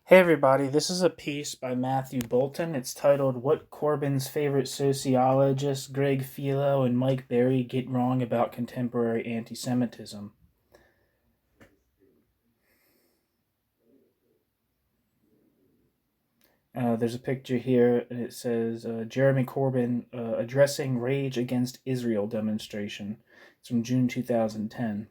Hey everybody, this is a piece by Matthew Bolton. It's titled What Corbyn's Favorite Sociologists, Greg Philo and Mike Berry, Get Wrong About Contemporary Anti-Semitism. There's a picture here, and it says Jeremy Corbyn addressing Rage Against Israel demonstration. It's from June 2010.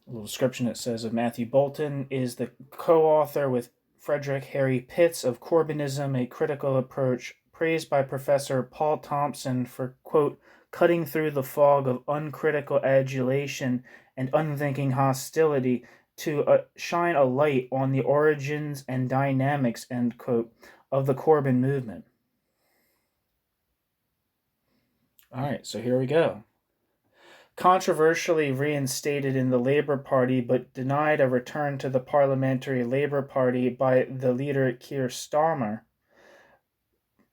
A little description it says of Matthew Bolton is the co-author with Frederick Harry Pitts of Corbynism, a critical approach, praised by Professor Paul Thompson for, quote, cutting through the fog of uncritical adulation and unthinking hostility to shine a light on the origins and dynamics, end quote, of the Corbyn movement. All right, so here we go. Controversially reinstated in the Labour Party but denied a return to the Parliamentary Labour Party by the leader Keir Starmer,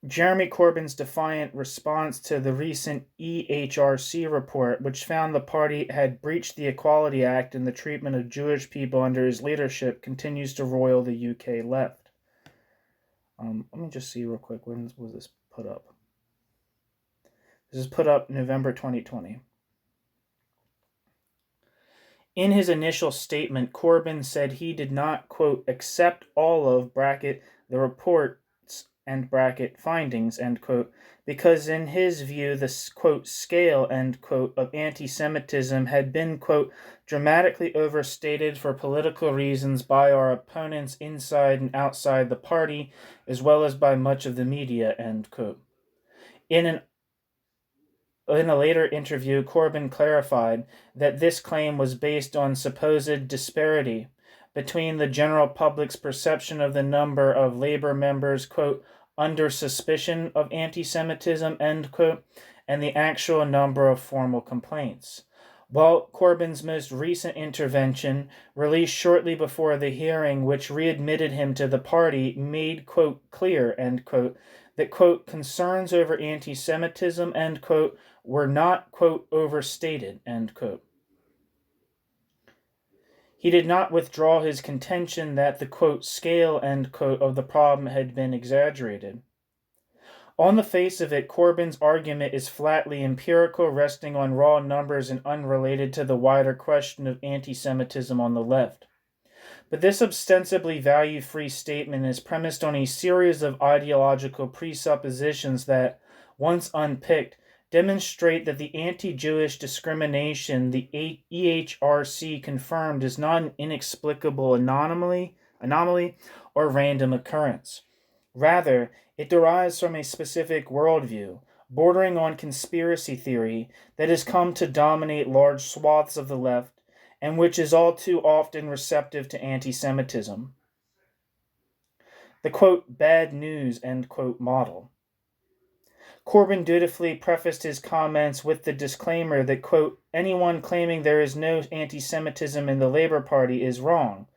Jeremy Corbyn's defiant response to the recent EHRC report, which found the party had breached the Equality Act and the treatment of Jewish people under his leadership, continues to roil the UK left. Let me just see real quick, when was this put up? This is put up November 2020. In his initial statement, Corbyn said he did not, quote, accept all of, bracket, the reports, end bracket, findings, end quote, because in his view, the, quote, scale, end quote, of anti-Semitism had been, quote, dramatically overstated for political reasons by our opponents inside and outside the party, as well as by much of the media, end quote. In a later interview, Corbyn clarified that this claim was based on supposed disparity between the general public's perception of the number of Labour members, quote, under suspicion of anti-Semitism, end quote, and the actual number of formal complaints. While Corbyn's most recent intervention, released shortly before the hearing which readmitted him to the party, made, quote, clear, end quote, that, quote, concerns over anti-Semitism, end quote, were not, quote, overstated, end quote. He did not withdraw his contention that the, quote, scale, end quote, of the problem had been exaggerated. On the face of it, Corbyn's argument is flatly empirical, resting on raw numbers and unrelated to the wider question of anti-Semitism on the left. But this ostensibly value-free statement is premised on a series of ideological presuppositions that, once unpicked, demonstrate that the anti-Jewish discrimination the EHRC confirmed is not an inexplicable anomaly or random occurrence. Rather, it derives from a specific worldview, bordering on conspiracy theory, that has come to dominate large swaths of the left, and which is all too often receptive to anti-Semitism. The, quote, bad news, end quote, model. Corbyn dutifully prefaced his comments with the disclaimer that, quote, anyone claiming there is no anti-Semitism in the Labour Party is wrong.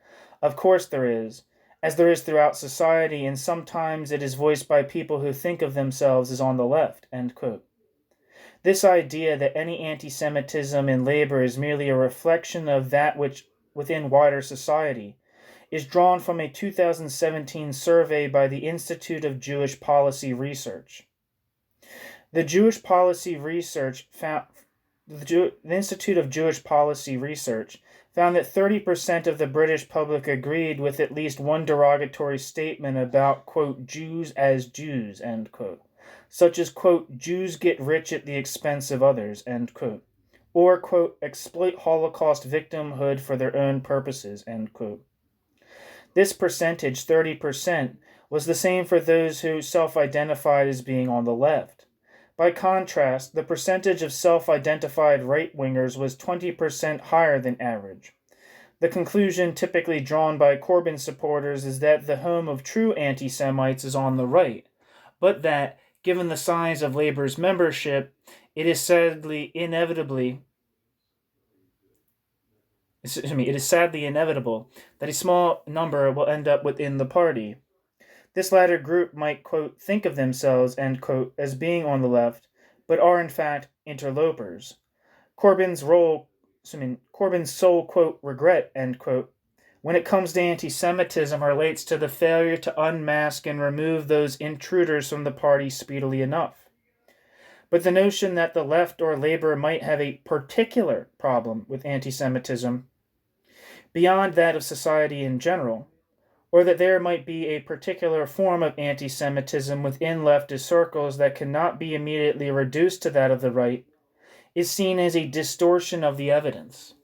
Of course there is, as there is throughout society, and sometimes it is voiced by people who think of themselves as on the left, end quote. This idea that any anti-Semitism in Labour is merely a reflection of that which within wider society is drawn from a 2017 survey by the Institute of Jewish Policy Research. The Institute of Jewish Policy Research found that 30% of the British public agreed with at least one derogatory statement about, quote, Jews as Jews, end quote, such as, quote, Jews get rich at the expense of others, end quote, or, quote, exploit Holocaust victimhood for their own purposes, end quote. This percentage, 30%, was the same for those who self-identified as being on the left. By contrast, the percentage of self-identified right-wingers was 20% higher than average. The conclusion typically drawn by Corbyn supporters is that the home of true anti-Semites is on the right, but that, given the size of Labour's membership, it is sadly inevitable that a small number will end up within the party. This latter group might, quote, think of themselves, end quote, as being on the left, but are in fact interlopers. Corbyn's role Corbyn's sole, quote, regret, end quote, when it comes to anti-Semitism relates to the failure to unmask and remove those intruders from the party speedily enough. But the notion that the left or Labour might have a particular problem with anti-Semitism beyond that of society in general, or that there might be a particular form of anti-Semitism within leftist circles that cannot be immediately reduced to that of the right, is seen as a distortion of the evidence.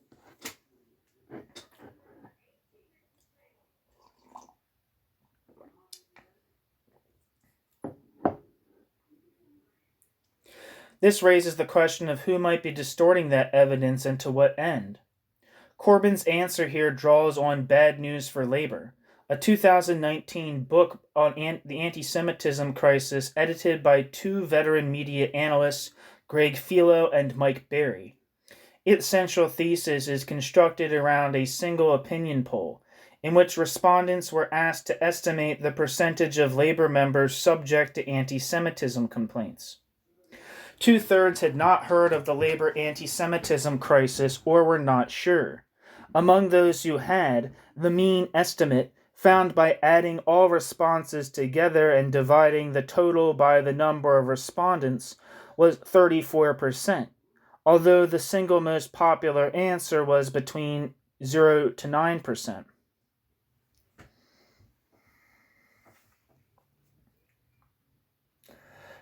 This raises the question of who might be distorting that evidence and to what end. Corbyn's answer here draws on Bad News for Labour, a 2019 book on the anti-Semitism crisis edited by two veteran media analysts, Greg Philo and Mike Berry. Its central thesis is constructed around a single opinion poll, in which respondents were asked to estimate the percentage of Labour members subject to anti-Semitism complaints. 2/3 had not heard of the Labour anti-Semitism crisis or were not sure. Among those who had, the mean estimate, found by adding all responses together and dividing the total by the number of respondents, was 34%, although the single most popular answer was between 0 to 9%.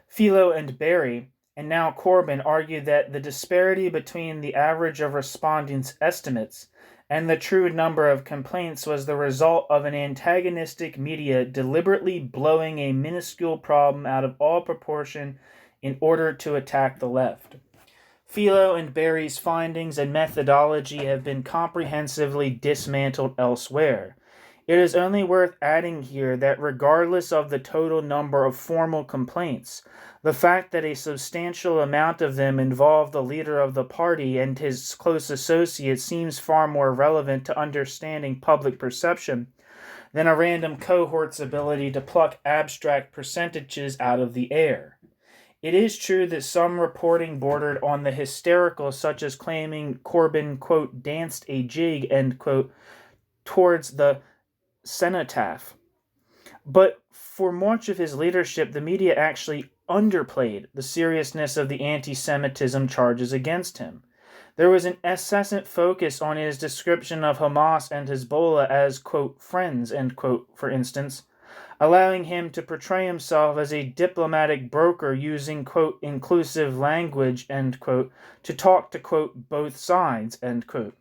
Philo and Berry, and now Corbyn, argued that the disparity between the average of respondents' estimates and the true number of complaints was the result of an antagonistic media deliberately blowing a minuscule problem out of all proportion in order to attack the left. Philo and Berry's findings and methodology have been comprehensively dismantled elsewhere. It is only worth adding here that regardless of the total number of formal complaints, the fact that a substantial amount of them involve the leader of the party and his close associates seems far more relevant to understanding public perception than a random cohort's ability to pluck abstract percentages out of the air. It is true that some reporting bordered on the hysterical, such as claiming Corbyn, quote, danced a jig, end quote, towards the cenotaph. But for much of his leadership, the media actually underplayed the seriousness of the anti-Semitism charges against him. There was an incessant focus on his description of Hamas and Hezbollah as, quote, friends, end quote, for instance, allowing him to portray himself as a diplomatic broker using, quote, inclusive language, end quote, to talk to, quote, both sides, end quote.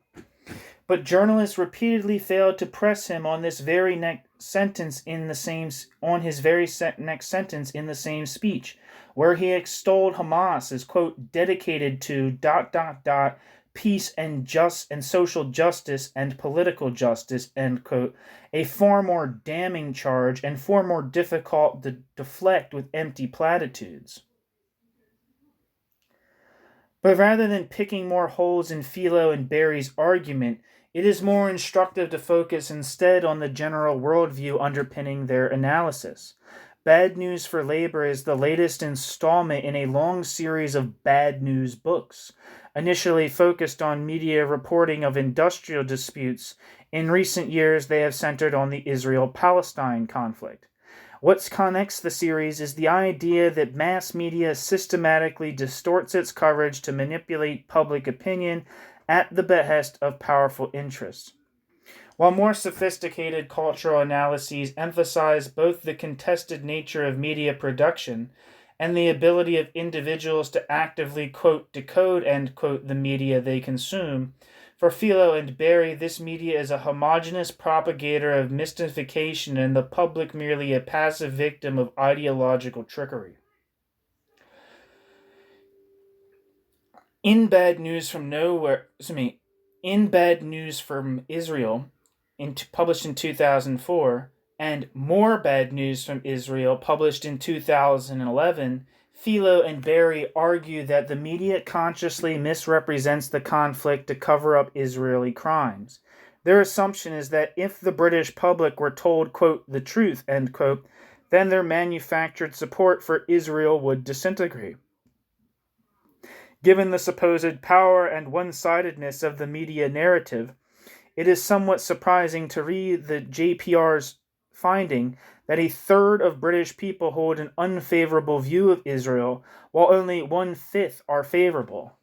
But journalists repeatedly failed to press him on this very next sentence in the same next sentence in the same speech, where he extolled Hamas as, quote, dedicated to ... peace and social justice and political justice, end quote, a far more damning charge and far more difficult to deflect with empty platitudes. But rather than picking more holes in Philo and Berry's argument, it is more instructive to focus instead on the general worldview underpinning their analysis. Bad News for Labour is the latest installment in a long series of bad news books. Initially focused on media reporting of industrial disputes, in recent years they have centered on the Israel-Palestine conflict. What connects the series is the idea that mass media systematically distorts its coverage to manipulate public opinion at the behest of powerful interests. While more sophisticated cultural analyses emphasize both the contested nature of media production and the ability of individuals to actively, quote, decode, end quote, the media they consume, for Philo and Berry, this media is a homogeneous propagator of mystification and the public merely a passive victim of ideological trickery. In Bad News from Israel, published in 2004, and More Bad News from Israel, published in 2011, Philo and Berry argue that the media consciously misrepresents the conflict to cover up Israeli crimes. Their assumption is that if the British public were told, quote, the truth, end quote, then their manufactured support for Israel would disintegrate. Given the supposed power and one-sidedness of the media narrative, it is somewhat surprising to read the JPR's finding that a third of British people hold an unfavorable view of Israel, while only 1/5 are favorable.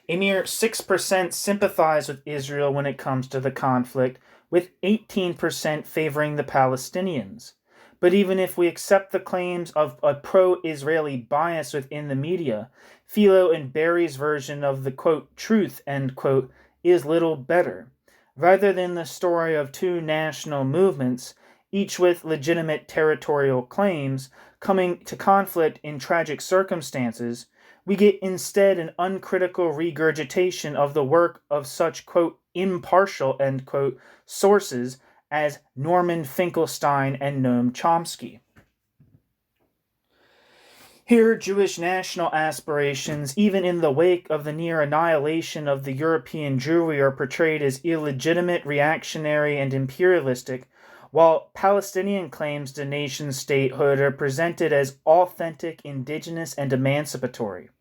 A mere 6% sympathize with Israel when it comes to the conflict, with 18% favoring the Palestinians. But even if we accept the claims of a pro-Israeli bias within the media, Philo and Barry's version of the, quote, truth, end quote, is little better. Rather than the story of two national movements, each with legitimate territorial claims, coming to conflict in tragic circumstances, we get instead an uncritical regurgitation of the work of such, quote, impartial, end quote, sources as Norman Finkelstein and Noam Chomsky. Here, Jewish national aspirations, even in the wake of the near annihilation of the European Jewry, are portrayed as illegitimate, reactionary, and imperialistic, while Palestinian claims to nation-statehood are presented as authentic, indigenous, and emancipatory.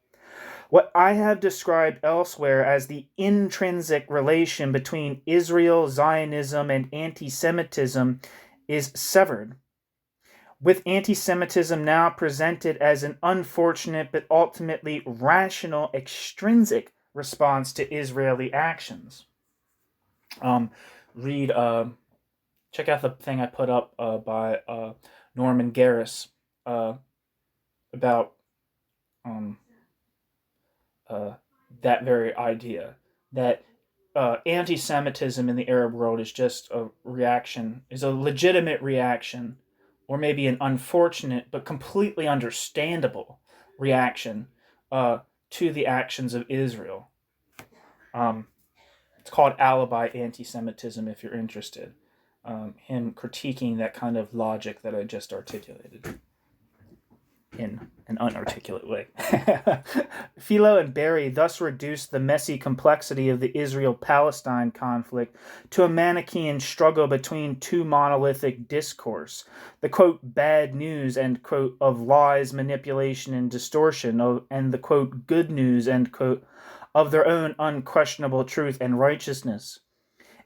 What I have described elsewhere as the intrinsic relation between Israel, Zionism, and anti-Semitism is severed, with anti-Semitism now presented as an unfortunate but ultimately rational extrinsic response to Israeli actions. Check out the thing I put up by Norman Garris about that very idea, that anti-Semitism in the Arab world is just a reaction, is a legitimate reaction, or maybe an unfortunate but completely understandable reaction to the actions of Israel. It's called alibi anti-Semitism if you're interested. Him critiquing that kind of logic that I just articulated in an unarticulate way. Philo and Barry thus reduced the messy complexity of the Israel-Palestine conflict to a Manichaean struggle between two monolithic discourse, the, quote, bad news, end quote, of lies, manipulation, and distortion, and the, quote, good news, end quote, of their own unquestionable truth and righteousness.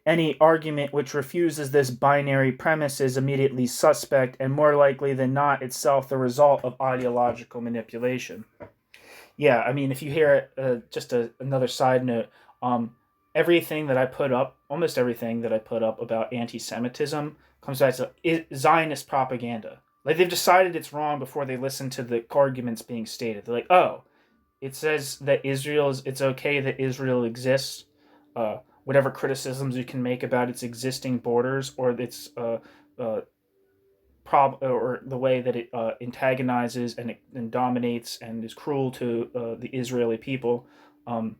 Any argument which refuses this binary premise is immediately suspect and more likely than not itself the result of ideological manipulation. Yeah, I mean, if you hear it, just another side note, everything that I put up, almost everything that I put up about anti-Semitism comes back to Zionist propaganda. Like, they've decided it's wrong before they listen to the arguments being stated. They're like, oh, it says that it's okay that Israel exists, whatever criticisms you can make about its existing borders or its or the way that it antagonizes and dominates and is cruel to the Israeli people. What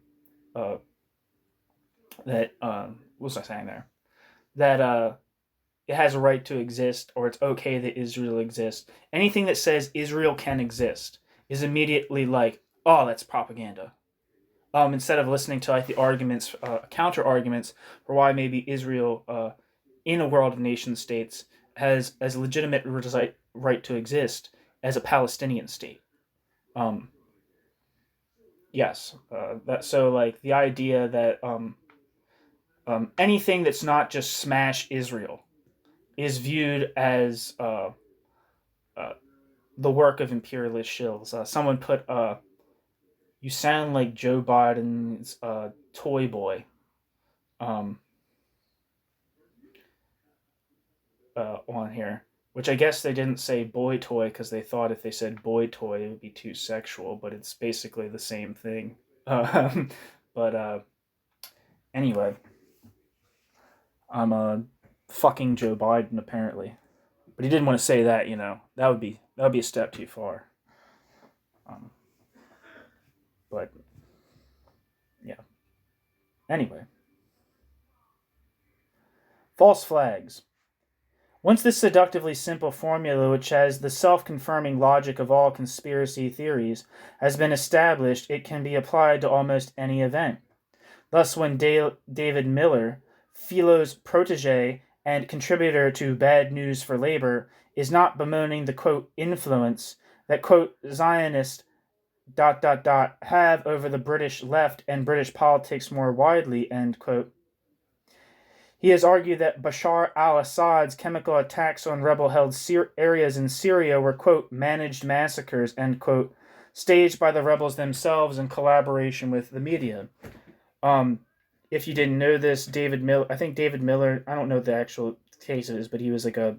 was I saying there? That it has a right to exist, or it's okay that Israel exists. Anything that says Israel can exist is immediately like, oh, that's propaganda. Instead of listening to like the arguments, counter arguments for why maybe Israel, in a world of nation states, has as legitimate right to exist as a Palestinian state. Yes, that so like the idea that anything that's not just smash Israel is viewed as the work of imperialist shills. Someone put you sound like Joe Biden's toy boy. On here, which I guess they didn't say boy toy because they thought if they said boy toy it would be too sexual, but it's basically the same thing. But anyway, I'm fucking Joe Biden apparently, but he didn't want to say that. You know, that would be a step too far. But yeah. Anyway, false flags. Once this seductively simple formula, which has the self-confirming logic of all conspiracy theories, has been established, it can be applied to almost any event. Thus, when David Miller, Philo's protege and contributor to Bad News for Labor, is not bemoaning the, quote, influence that, quote, Zionist have over the British left and British politics more widely, end quote. He has argued that Bashar al-Assad's chemical attacks on rebel-held areas in Syria were, quote, managed massacres, end quote, staged by the rebels themselves in collaboration with the media. If you didn't know this, David Miller, I don't know the actual cases, but he was like a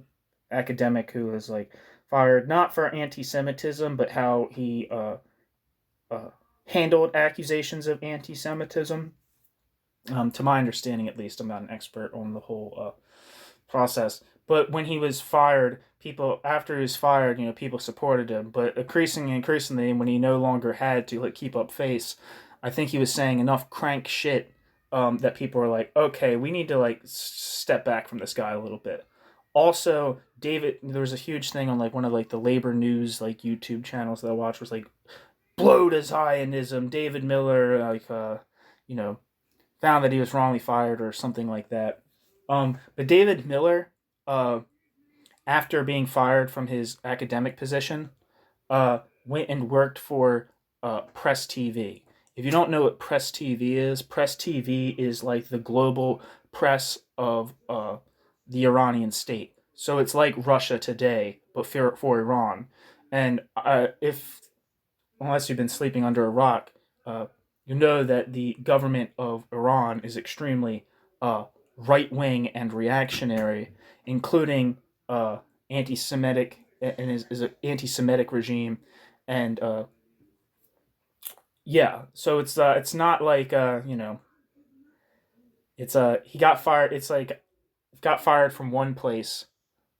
academic who was like fired not for anti-Semitism, but how he handled accusations of anti-Semitism. To my understanding, at least, I'm not an expert on the whole process. But when he was fired, after he was fired, people supported him. But increasingly, when he no longer had to keep up face, I think he was saying enough crank shit that people were like, okay, we need to step back from this guy a little bit. Also, there was a huge thing on one of the labor news YouTube channels that I watched was blow to Zionism. David Miller found that he was wrongly fired or something like that. But David Miller, after being fired from his academic position, went and worked for Press TV. If you don't know what Press TV is the global press of the Iranian state. So it's like Russia today, but for Iran. And unless you've been sleeping under a rock, you know that the government of Iran is extremely right-wing and reactionary, including anti-Semitic and is an anti-Semitic regime, and so it's not he got fired. It's got fired from one place,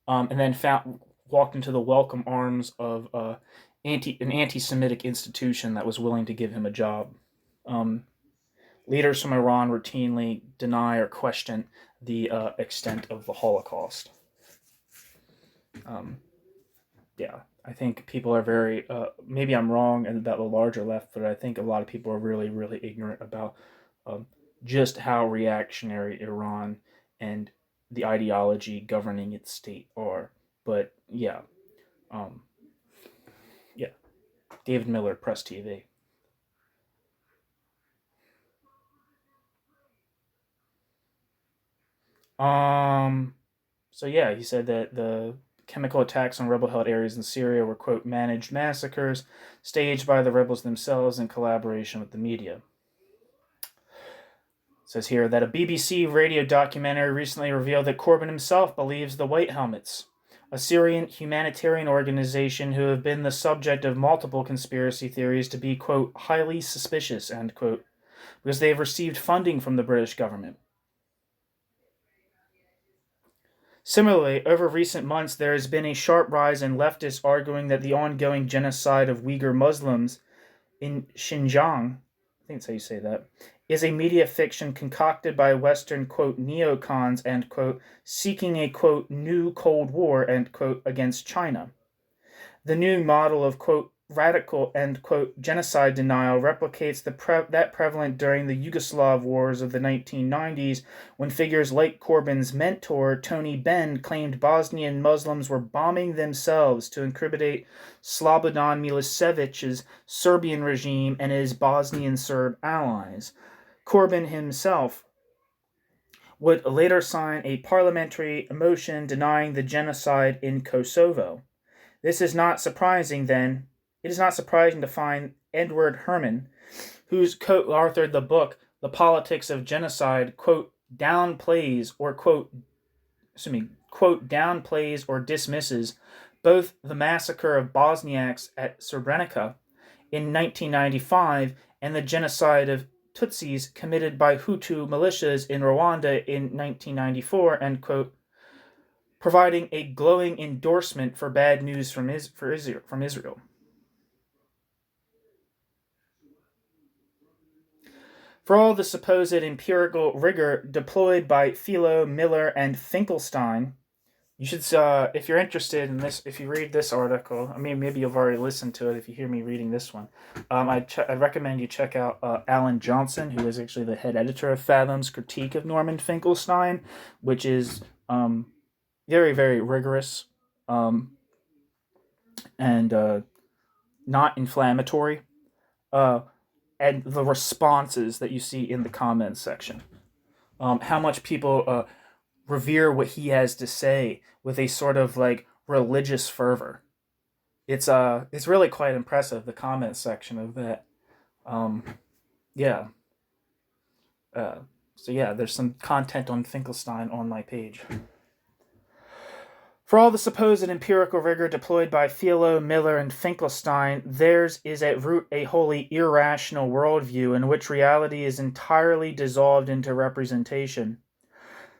and then walked into the welcome arms of an anti-Semitic institution that was willing to give him a job. Leaders from Iran routinely deny or question the extent of the Holocaust. I think people are very, maybe I'm wrong about the larger left, but I think a lot of people are really, really ignorant about just how reactionary Iran and the ideology governing its state are. But David Miller, Press TV. He said that the chemical attacks on rebel-held areas in Syria were, quote, managed massacres staged by the rebels themselves in collaboration with the media. It says here that a BBC radio documentary recently revealed that Corbyn himself believes the White Helmets, a Syrian humanitarian organization who have been the subject of multiple conspiracy theories, to be, quote, highly suspicious, end quote, because they have received funding from the British government. Similarly, over recent months, there has been a sharp rise in leftists arguing that the ongoing genocide of Uyghur Muslims in Xinjiang, I think that's how you say that, is a media fiction concocted by Western, quote, neocons, end quote, seeking a, quote, new Cold War, end quote, against China. The new model of, quote, radical, end quote, genocide denial replicates that prevalent during the Yugoslav wars of the 1990s, when figures like Corbyn's mentor, Tony Benn, claimed Bosnian Muslims were bombing themselves to incriminate Slobodan Milosevic's Serbian regime and his Bosnian Serb allies. Corbyn himself would later sign a parliamentary motion denying the genocide in Kosovo. This is not surprising, then. It is not surprising to find Edward Herman, who's co-authored the book The Politics of Genocide, quote, downplays or dismisses both the massacre of Bosniaks at Srebrenica in 1995 and the genocide of Tutsis committed by Hutu militias in Rwanda in 1994, end quote, providing a glowing endorsement for bad news from Israel. For all the supposed empirical rigor deployed by Philo, Miller, and Finkelstein, you should, if you're interested in this, if you read this article, I mean, maybe you've already listened to it if you hear me reading this one, I'd recommend you check out Alan Johnson, who is actually the head editor of Fathom's critique of Norman Finkelstein, which is very, very rigorous and not inflammatory. and the responses that you see in the comments section. How much people revere what he has to say with a sort of like religious fervor. It's really quite impressive, the comment section of that. Yeah. Uh, so yeah, there's some content on Finkelstein on my page. For all the supposed empirical rigor deployed by Philo, Miller, and Finkelstein, theirs is at root a wholly irrational worldview in which reality is entirely dissolved into representation.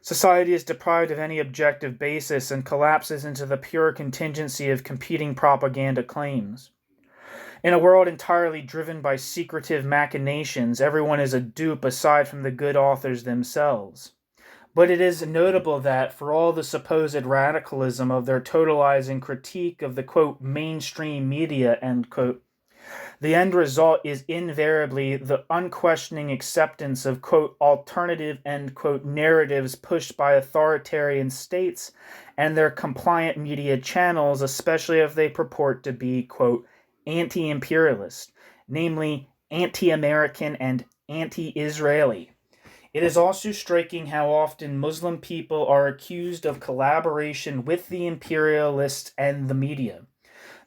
Society is deprived of any objective basis and collapses into the pure contingency of competing propaganda claims. In a world entirely driven by secretive machinations, everyone is a dupe aside from the good authors themselves. But it is notable that, for all the supposed radicalism of their totalizing critique of the, quote, mainstream media, end quote, the end result is invariably the unquestioning acceptance of, quote, alternative, end quote, narratives pushed by authoritarian states and their compliant media channels, especially if they purport to be, quote, anti-imperialist, namely anti-American and anti-Israeli. It is also striking how often Muslim people are accused of collaboration with the imperialists and the media.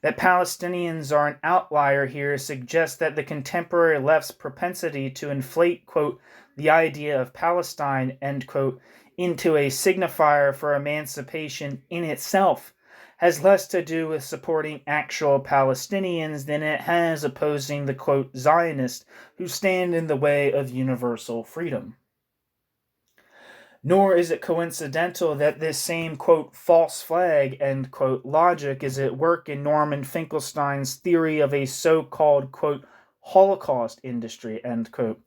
That Palestinians are an outlier here suggests that the contemporary left's propensity to inflate, quote, the idea of Palestine, end quote, into a signifier for emancipation in itself has less to do with supporting actual Palestinians than it has opposing the, quote, Zionists who stand in the way of universal freedom. Nor is it coincidental that this same, quote, false flag, end quote, logic is at work in Norman Finkelstein's theory of a so-called, quote, Holocaust industry, end quote,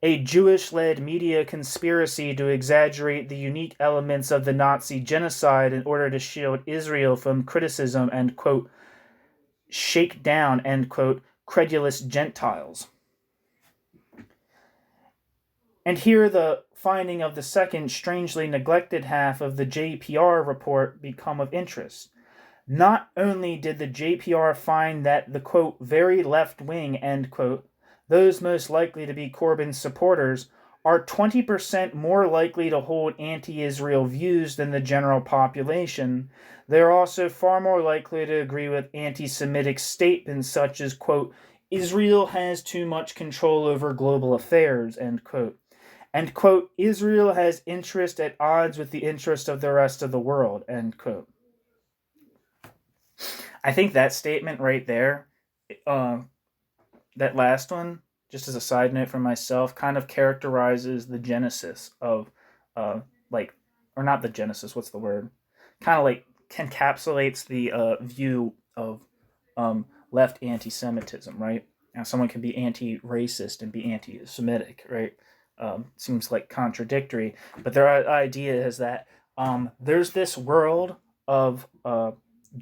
a Jewish-led media conspiracy to exaggerate the unique elements of the Nazi genocide in order to shield Israel from criticism and, quote, shake down, end quote, credulous Gentiles. And here the finding of the second strangely neglected half of the JPR report become of interest. Not only did the JPR find that the, quote, very left-wing, end quote, those most likely to be Corbyn's supporters, are 20% more likely to hold anti-Israel views than the general population, they are also far more likely to agree with anti-Semitic statements such as, quote, Israel has too much control over global affairs, end quote. And, quote, Israel has interest at odds with the interest of the rest of the world, end quote. I think that statement right there, that last one, just as a side note for myself, kind of characterizes the genesis of, or not the genesis, what's the word? Kind of like encapsulates the view of left anti-Semitism, right? Now, someone can be anti-racist and be anti-Semitic, right? Seems like contradictory, but their idea is that there's this world of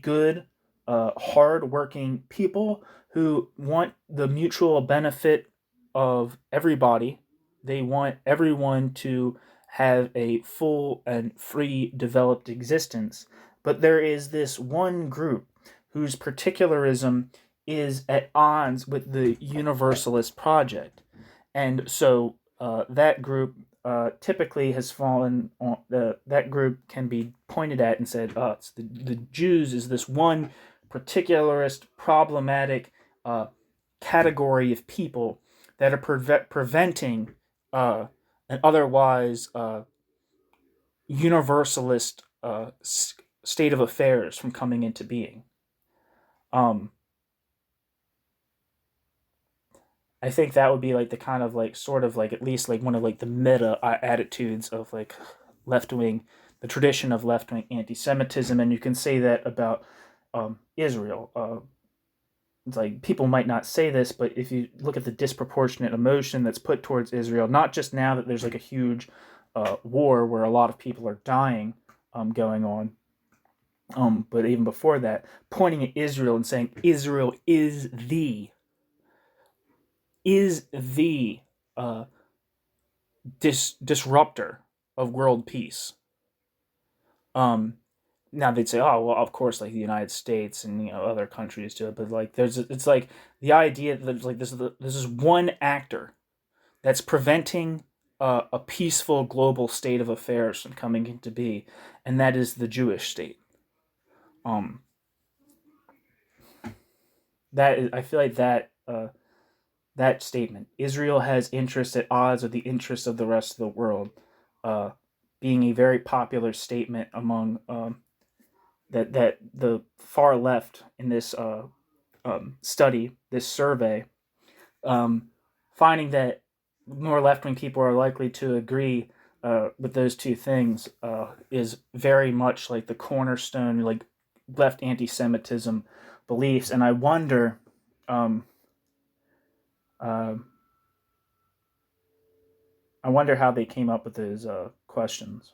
good, hard-working people who want the mutual benefit of everybody. They want everyone to have a full and free developed existence. But there is this one group whose particularism is at odds with the universalist project. And so that group typically has fallen on that group can be pointed at and said, it's the Jews is this one particularist problematic category of people that are preventing an otherwise universalist state of affairs from coming into being. I think that would be like the kind of like sort of like at least like one of like the meta attitudes of like left wing, the tradition of left wing anti-Semitism, and you can say that about Israel. It's like people might not say this, but if you look at the disproportionate emotion that's put towards Israel, not just now that there's like a huge war where a lot of people are dying going on, but even before that, pointing at Israel and saying Israel is the disruptor of world peace. now they'd say, oh, well, of course, like the United States and other countries do it, but like it's like the idea that like this is one actor that's preventing a peaceful global state of affairs from coming into be, and that is the Jewish state. Um, that is, I feel like that statement, Israel has interests at odds with the interests of the rest of the world, uh, being a very popular statement among that the far left in this study, this survey, finding that more left-wing people are likely to agree with those two things is very much like the cornerstone, like left anti-Semitism beliefs, and I wonder. Uh, I wonder how they came up with those questions.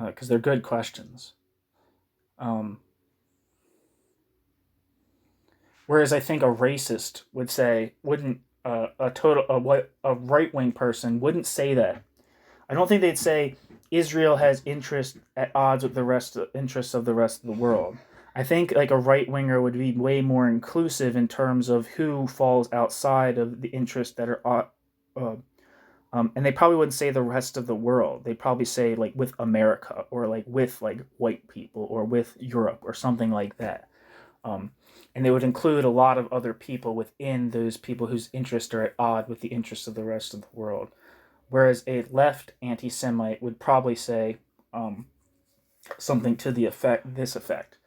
Because they're good questions. Whereas I think a racist wouldn't a right wing person wouldn't say that. I don't think they'd say Israel has interest at odds with the interests of the rest of the world. I think like a right winger would be way more inclusive in terms of who falls outside of the interests that are and they probably wouldn't say the rest of the world. They'd probably say like with America or like with like white people or with Europe or something like that. And they would include a lot of other people within those people whose interests are at odds with the interests of the rest of the world. Whereas a left anti-Semite would probably say something to this effect: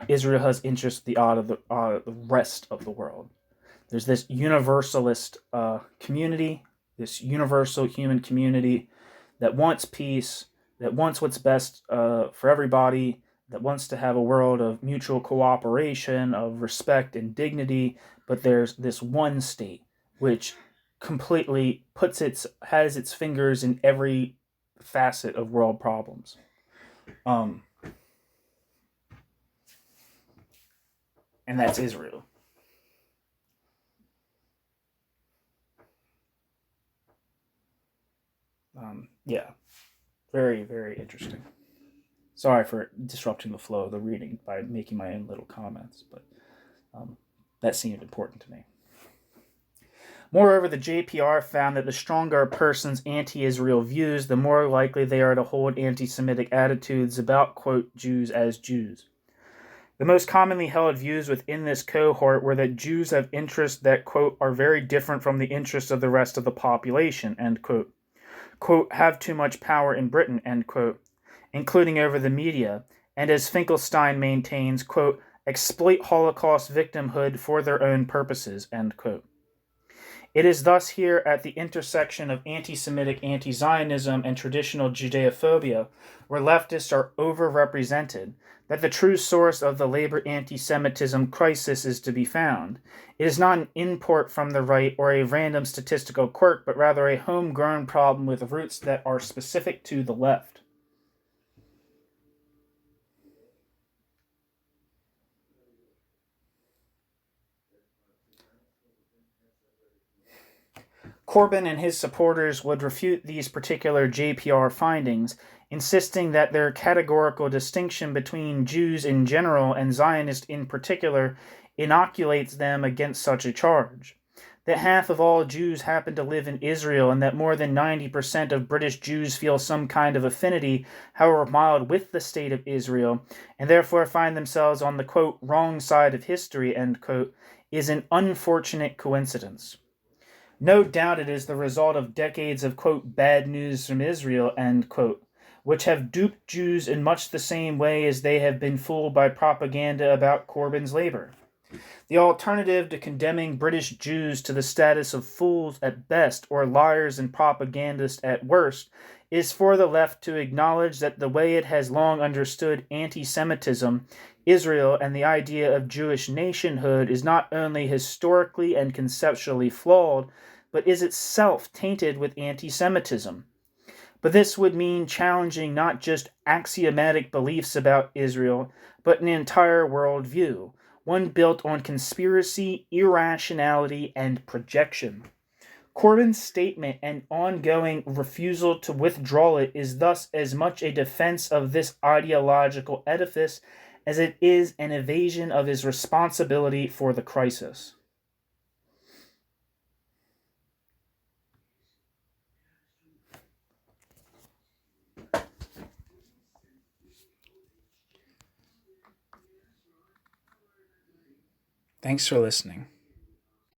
Israel has interests at the odd of the rest of the world. There's this universalist community, this universal human community that wants peace, that wants what's best for everybody, that wants to have a world of mutual cooperation, of respect and dignity. But there's this one state which completely has its fingers in every facet of world problems. And that's Israel. Yeah, very, very interesting. Sorry for disrupting the flow of the reading by making my own little comments, but that seemed important to me. Moreover, the JPR found that the stronger a person's anti-Israel views, the more likely they are to hold anti-Semitic attitudes about, quote, Jews as Jews. The most commonly held views within this cohort were that Jews have interests that, quote, are very different from the interests of the rest of the population, end quote. Quote, have too much power in Britain, end quote, including over the media, and as Finkelstein maintains, quote, exploit Holocaust victimhood for their own purposes, end quote. It is thus here at the intersection of anti-Semitic anti-Zionism and traditional Judeophobia, where leftists are overrepresented, that the true source of the labor anti-Semitism crisis is to be found. It is not an import from the right or a random statistical quirk, but rather a homegrown problem with roots that are specific to the left. Corbyn and his supporters would refute these particular JPR findings, insisting that their categorical distinction between Jews in general and Zionists in particular inoculates them against such a charge. That half of all Jews happen to live in Israel and that more than 90% of British Jews feel some kind of affinity, however mild, with the state of Israel, and therefore find themselves on the, quote, wrong side of history, end quote, is an unfortunate coincidence. No doubt it is the result of decades of, quote, bad news from Israel, end quote, which have duped Jews in much the same way as they have been fooled by propaganda about Corbyn's labor. The alternative to condemning British Jews to the status of fools at best or liars and propagandists at worst is for the left to acknowledge that the way it has long understood anti-Semitism, Israel, and the idea of Jewish nationhood is not only historically and conceptually flawed, but is itself tainted with anti-Semitism. But this would mean challenging not just axiomatic beliefs about Israel, but an entire worldview, one built on conspiracy, irrationality, and projection. Corbyn's statement and ongoing refusal to withdraw it is thus as much a defense of this ideological edifice as it is an evasion of his responsibility for the crisis. Thanks for listening.